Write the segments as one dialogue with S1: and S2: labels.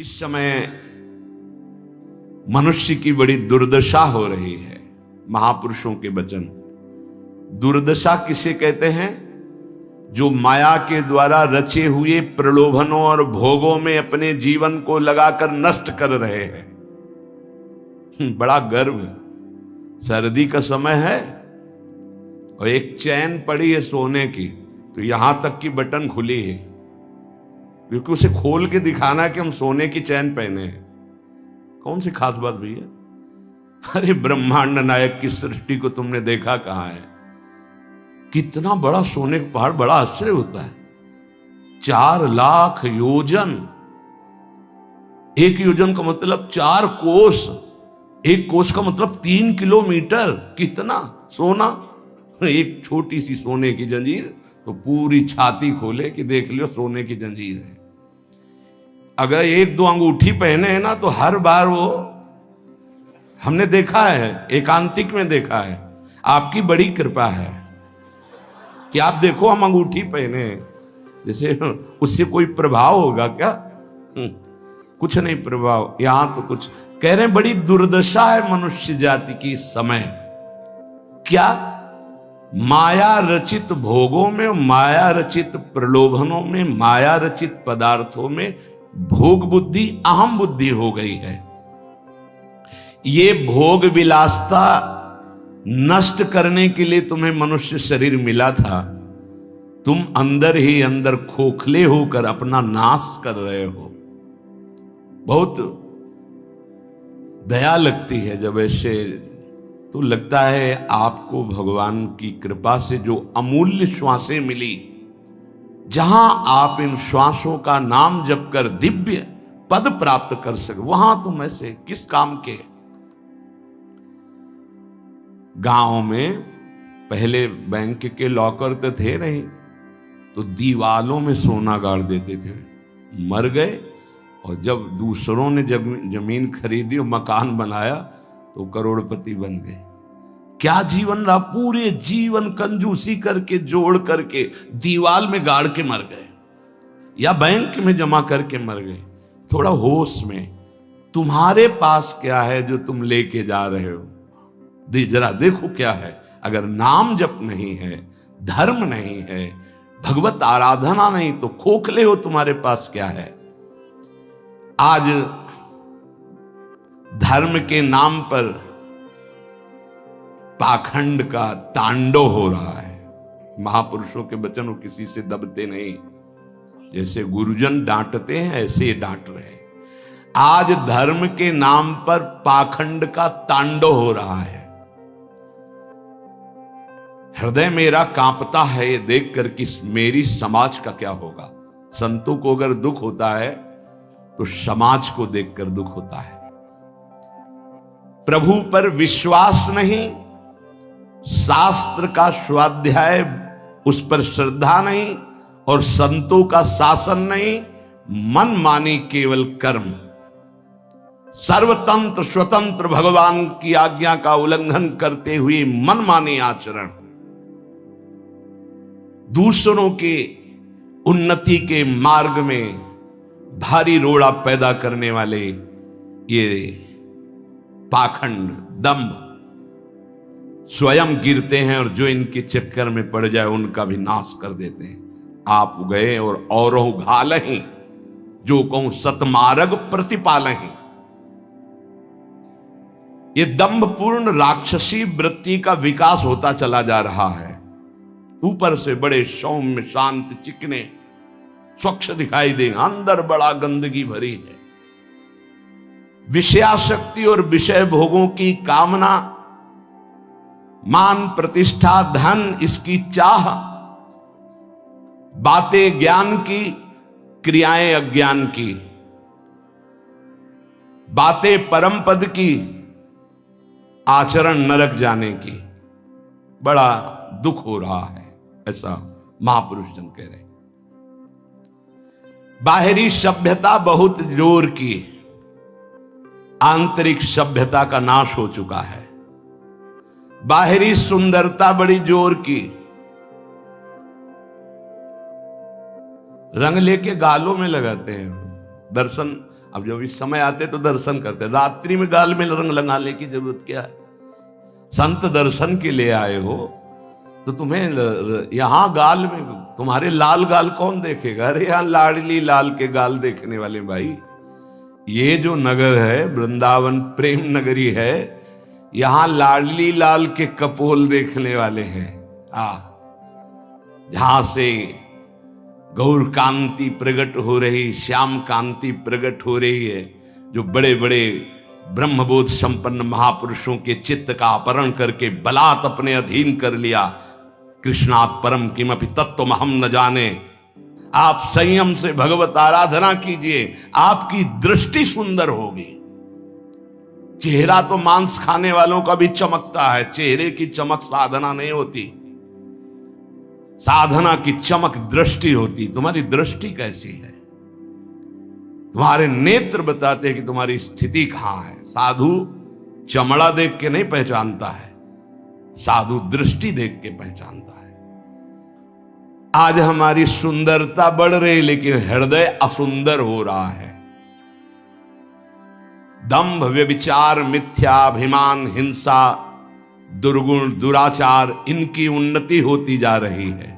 S1: इस समय मनुष्य की बड़ी दुर्दशा हो रही है। महापुरुषों के वचन। दुर्दशा किसे कहते हैं? जो माया के द्वारा रचे हुए प्रलोभनों और भोगों में अपने जीवन को लगाकर नष्ट कर रहे हैं। बड़ा गर्व। सर्दी का समय है और एक चैन पड़ी है सोने की, तो यहां तक की बटन खुली है, क्योंकि उसे खोल के दिखाना है कि हम सोने की चैन पहने हैं। कौन सी खास बात भैया? अरे ब्रह्मांड नायक की सृष्टि को तुमने देखा कहां है? कितना बड़ा सोने का पहाड़, बड़ा आश्चर्य होता है। 4 लाख योजन। एक योजन का मतलब 4 कोस। एक कोस का मतलब 3 किलोमीटर। कितना सोना? एक छोटी सी सोने की जंजीर तो पूरी छाती खोले कि देख लियो सोने की जंजीर है। अगर 1-2 अंगूठी पहने हैं ना, तो हर बार वो हमने देखा है, एकांतिक में देखा है। आपकी बड़ी कृपा है कि आप देखो हम अंगूठी पहने हैं, जैसे उससे कोई प्रभाव होगा क्या? कुछ नहीं प्रभाव। यहां तो कुछ कह रहे हैं, बड़ी दुर्दशा है मनुष्य जाति की इस समय। क्या? माया रचित भोगों में, माया रचित प्रलोभनों में, माया रचित पदार्थों में भोग बुद्धि, अहम बुद्धि हो गई है। ये भोग विलासता नष्ट करने के लिए तुम्हें मनुष्य शरीर मिला था। तुम अंदर ही अंदर खोखले होकर अपना नाश कर रहे हो। बहुत दया लगती है जब ऐसे, तो लगता है आपको भगवान की कृपा से जो अमूल्य श्वासें मिली, जहां आप इन श्वासों का नाम जप कर दिव्य पद प्राप्त कर सके, वहां तुम ऐसे किस काम के? गांव में पहले बैंक के लॉकर तो थे नहीं, तो दीवालों में सोना गाड़ देते थे। मर गए और जब दूसरों ने जमीन खरीदी और मकान बनाया तो करोड़पति बन गए। क्या जीवन रहा? पूरे जीवन कंजूसी करके जोड़ करके दीवाल में गाड़ के मर गए, या बैंक में जमा करके मर गए। थोड़ा होश में, तुम्हारे पास क्या है जो तुम लेके जा रहे हो? जरा देखो क्या है। अगर नाम जप नहीं है, धर्म नहीं है, भगवत आराधना नहीं, तो खोखले हो। तुम्हारे पास क्या है? आज धर्म के नाम पर पाखंड का तांडव हो रहा है। महापुरुषों के वचन वो किसी से दबते नहीं। जैसे गुरुजन डांटते हैं, ऐसे ये डांट रहे हैं। आज धर्म के नाम पर पाखंड का तांडव हो रहा है। हृदय मेरा कांपता है ये देखकर कि मेरी समाज का क्या होगा। संतों को अगर दुख होता है तो समाज को देखकर दुख होता है। प्रभु पर विश्वास नहीं, शास्त्र का स्वाध्याय उस पर श्रद्धा नहीं, और संतों का शासन नहीं, मनमानी केवल कर्म। सर्वतंत्र स्वतंत्र भगवान की आज्ञा का उल्लंघन करते हुए मनमानी आचरण, दूसरों के उन्नति के मार्ग में भारी रोड़ा पैदा करने वाले ये पाखंड, दंभ, स्वयं गिरते हैं और जो इनके चक्कर में पड़ जाए उनका भी नाश कर देते हैं। आप गए और औरों घालहीं, जो कहूं सतमार्ग प्रतिपालहीं। ये दंभपूर्ण राक्षसी वृत्ति का विकास होता चला जा रहा है। ऊपर से बड़े सौम्य, शांत, चिकने, स्वच्छ दिखाई देंगे, अंदर बड़ा गंदगी भरी है। विषयाशक्ति और विषय भोगों की कामना, मान प्रतिष्ठा धन, इसकी चाह, बातें ज्ञान की, क्रियाएं अज्ञान की, बातें परम पद की, आचरण नरक जाने की। बड़ा दुख हो रहा है, ऐसा महापुरुष जन कह रहे। बाहरी सभ्यता बहुत जोर की, आंतरिक सभ्यता का नाश हो चुका है। बाहरी सुंदरता बड़ी जोर की, रंग लेके गालों में लगाते हैं। दर्शन अब जब इस समय आते तो दर्शन करते, रात्रि में गाल में रंग लगाने की जरूरत क्या है? संत दर्शन के लिए आए हो तो तुम्हें यहां गाल में, तुम्हारे लाल गाल कौन देखेगा? अरे यहां लाडली लाल के गाल देखने वाले भाई, ये जो नगर है वृंदावन प्रेम नगरी है, यहां लाडली लाल के कपोल देखने वाले हैं। जहां से गौर कांति प्रकट हो रही, श्याम कांति प्रकट हो रही है, जो बड़े बड़े ब्रह्मबोध संपन्न महापुरुषों के चित्त का अपहरण करके बलात् अपने अधीन कर लिया। कृष्णात् परम किमपि तत्त्वमहं न जाने। आप संयम से भगवत आराधना कीजिए, आपकी दृष्टि सुंदर होगी। चेहरा तो मांस खाने वालों का भी चमकता है, चेहरे की चमक साधना नहीं होती, साधना की चमक दृष्टि होती। तुम्हारी दृष्टि कैसी है? तुम्हारे नेत्र बताते हैं कि तुम्हारी स्थिति कहां है। साधु चमड़ा देख के नहीं पहचानता है, साधु दृष्टि देख के पहचानता है। आज हमारी सुंदरता बढ़ रही लेकिन हृदय असुंदर हो रहा है। दंभ व्यभिचार मिथ्याभिमान हिंसा दुर्गुण दुराचार, इनकी उन्नति होती जा रही है।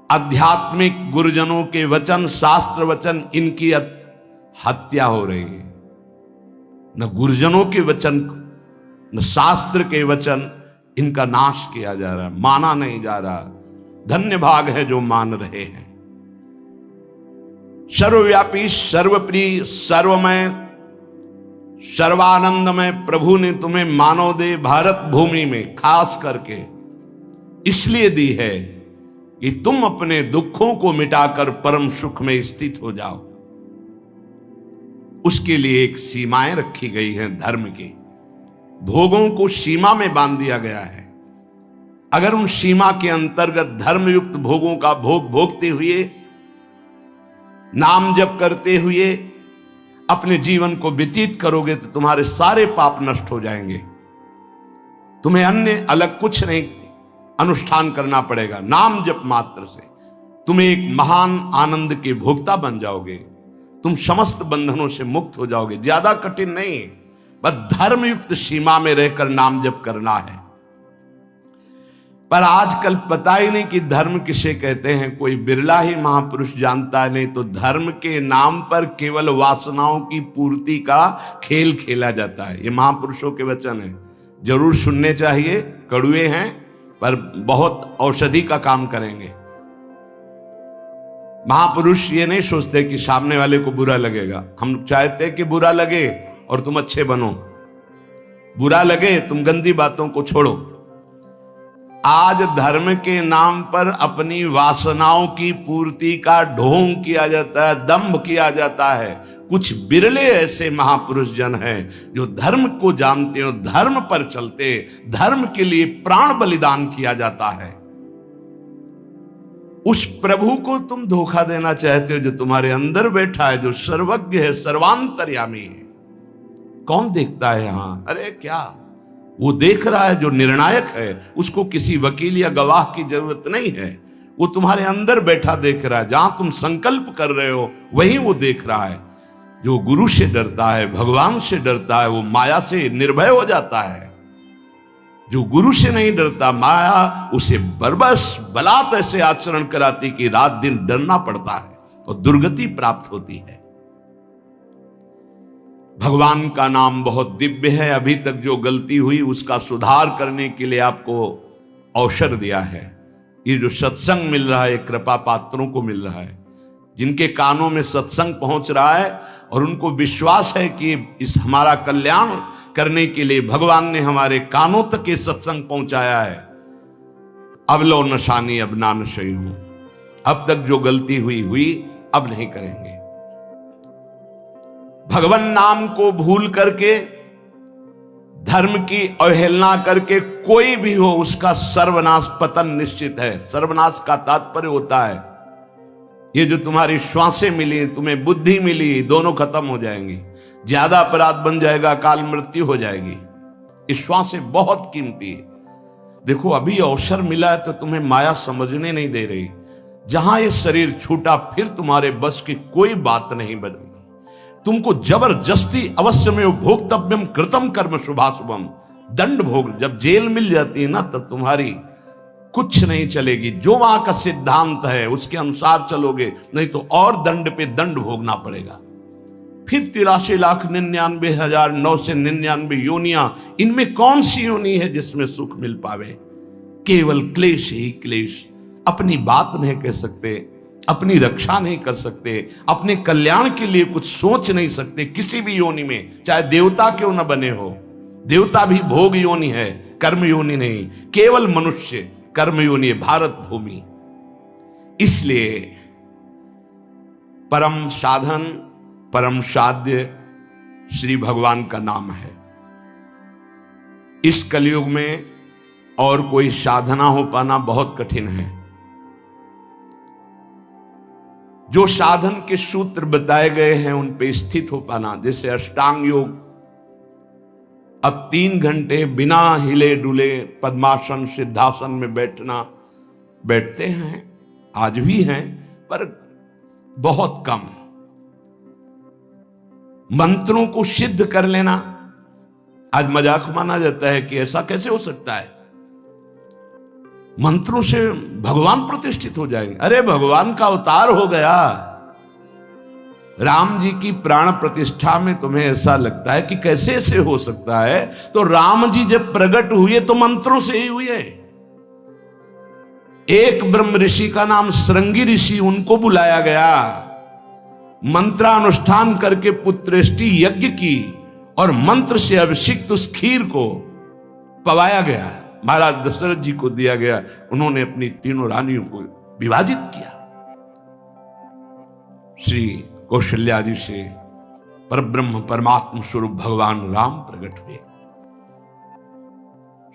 S1: आध्यात्मिक गुरुजनों के वचन शास्त्र वचन, इनकी हत्या हो रही है। न गुरुजनों के वचन न शास्त्र के वचन, इनका नाश किया जा रहा है, माना नहीं जा रहा। धन्य भाग है जो मान रहे हैं। सर्वव्यापी सर्वप्रिय सर्वमय सर्वानंदमय प्रभु ने तुम्हें मानव देह भारत भूमि में खास करके इसलिए दी है कि तुम अपने दुखों को मिटाकर परम सुख में स्थित हो जाओ। उसके लिए एक सीमाएं रखी गई हैं धर्म की, भोगों को सीमा में बांध दिया गया है। अगर उन सीमा के अंतर्गत धर्मयुक्त भोगों का भोग भोगते हुए, नाम जप करते हुए अपने जीवन को व्यतीत करोगे तो तुम्हारे सारे पाप नष्ट हो जाएंगे। तुम्हें अन्य अलग कुछ नहीं अनुष्ठान करना पड़ेगा। नाम जप मात्र से तुम्हें एक महान आनंद के भोक्ता बन जाओगे। तुम समस्त बंधनों से मुक्त हो जाओगे। ज्यादा कठिन नहीं, बस धर्मयुक्त सीमा में रहकर नाम जप करना है। पर आजकल पता ही नहीं कि धर्म किसे कहते हैं। कोई बिरला ही महापुरुष जानता है, नहीं तो धर्म के नाम पर केवल वासनाओं की पूर्ति का खेल खेला जाता है। ये महापुरुषों के वचन है, जरूर सुनने चाहिए। कड़वे हैं पर बहुत औषधि का काम करेंगे। महापुरुष ये नहीं सोचते कि सामने वाले को बुरा लगेगा। हम चाहते कि बुरा लगे और तुम अच्छे बनो, बुरा लगे तुम गंदी बातों को छोड़ो। आज धर्म के नाम पर अपनी वासनाओं की पूर्ति का ढोंग किया जाता है, दंभ किया जाता है। कुछ बिरले ऐसे महापुरुष जन हैं जो धर्म को जानते हो, धर्म पर चलते, धर्म के लिए प्राण बलिदान किया जाता है। उस प्रभु को तुम धोखा देना चाहते हो जो तुम्हारे अंदर बैठा है, जो सर्वज्ञ है, सर्वांतर्यामी है। कौन देखता है यहां? अरे क्या वो देख रहा है जो निर्णायक है। उसको किसी वकील या गवाह की जरूरत नहीं है। वो तुम्हारे अंदर बैठा देख रहा है। जहां तुम संकल्प कर रहे हो वहीं वो देख रहा है। जो गुरु से डरता है, भगवान से डरता है, वो माया से निर्भय हो जाता है। जो गुरु से नहीं डरता, माया उसे बरबस बलात् ऐसे आचरण कराती कि रात दिन डरना पड़ता है और दुर्गति प्राप्त होती है। भगवान का नाम बहुत दिव्य है। अभी तक जो गलती हुई उसका सुधार करने के लिए आपको अवसर दिया है। ये जो सत्संग मिल रहा है कृपा पात्रों को मिल रहा है, जिनके कानों में सत्संग पहुंच रहा है और उनको विश्वास है कि इस हमारा कल्याण करने के लिए भगवान ने हमारे कानों तक ये सत्संग पहुंचाया है। अब लो नशानी अब ना नशई हूं। अब तक जो गलती हुई अब नहीं करेंगे। भगवान नाम को भूल करके, धर्म की अवहेलना करके कोई भी हो उसका सर्वनाश पतन निश्चित है। सर्वनाश का तात्पर्य होता है ये जो तुम्हारी श्वासें मिली, तुम्हें बुद्धि मिली, दोनों खत्म हो जाएंगी। ज्यादा अपराध बन जाएगा, काल मृत्यु हो जाएगी। ये श्वासें बहुत कीमती है। देखो अभी अवसर मिला है तो तुम्हें माया समझने नहीं दे रही। जहां ये शरीर छूटा फिर तुम्हारे बस की कोई बात नहीं बनेगी। तुमको जबरदस्ती अवश्य में भोक्तव्यम कृतम कर्म शुभाशुभम, दंड भोग। जब जेल मिल जाती है ना, तब तुम्हारी कुछ नहीं चलेगी। जो वहां का सिद्धांत है उसके अनुसार चलोगे, नहीं तो और दंड पे दंड भोगना पड़ेगा। फिर 83,99,999 योनियां, इनमें कौन सी योनि है जिसमें सुख मिल पावे? केवल क्लेश ही क्लेश। अपनी बात नहीं कह सकते, अपनी रक्षा नहीं कर सकते, अपने कल्याण के लिए कुछ सोच नहीं सकते किसी भी योनि में, चाहे देवता क्यों न बने हो। देवता भी भोग योनि है, कर्म योनि नहीं। केवल मनुष्य कर्म योनि है, भारत भूमि। इसलिए परम साधन, परम साध्य श्री भगवान का नाम है। इस कलयुग में और कोई साधना हो पाना बहुत कठिन है। जो साधन के सूत्र बताए गए हैं उन पे स्थित हो पाना, जैसे अष्टांग योग, अब 3 घंटे बिना हिले डुले पद्मासन सिद्धासन में बैठते हैं, आज भी हैं, पर बहुत कम। मंत्रों को सिद्ध कर लेना आज मजाक माना जाता है कि ऐसा कैसे हो सकता है, मंत्रों से भगवान प्रतिष्ठित हो जाएंगे। अरे भगवान का अवतार हो गया। राम जी की प्राण प्रतिष्ठा में तुम्हें ऐसा लगता है कि कैसे ऐसे हो सकता है? तो राम जी जब प्रकट हुए तो मंत्रों से ही हुए। एक ब्रह्म ऋषि का नाम श्रृंगी ऋषि, उनको बुलाया गया, मंत्रानुष्ठान करके पुत्रेष्टि यज्ञ की और मंत्र से अभिषिक्त उस खीर को पवाया गया, महाराज दशरथ जी को दिया गया। उन्होंने अपनी 3 रानियों को विभाजित किया। श्री कौशल्या जी से परब्रह्म परमात्म स्वरूप भगवान राम प्रकट हुए,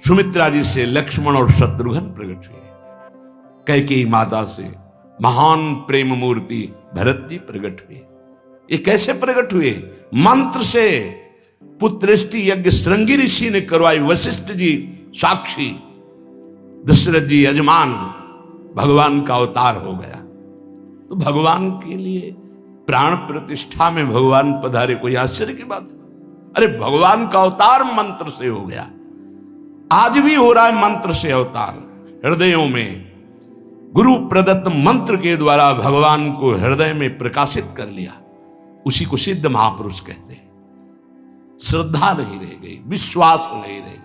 S1: सुमित्रा जी से लक्ष्मण और शत्रुघ्न प्रकट हुए, कैकेयी माता से महान प्रेम मूर्ति भरत जी प्रकट हुए। ये कैसे प्रकट हुए? मंत्र से। पुत्रेष्टि यज्ञ श्रृंगी ऋषि ने करवाई, वशिष्ठ जी साक्षी, दशरथ जी यजमान, भगवान का अवतार हो गया। तो भगवान के लिए प्राण प्रतिष्ठा में भगवान पधारे, कोई आश्चर्य की बात? अरे भगवान का अवतार मंत्र से हो गया। आज भी हो रहा है मंत्र से अवतार। हृदयों में गुरु प्रदत्त मंत्र के द्वारा भगवान को हृदय में प्रकाशित कर लिया, उसी को सिद्ध महापुरुष कहते हैं। श्रद्धा नहीं रह गई, विश्वास नहीं रह गई।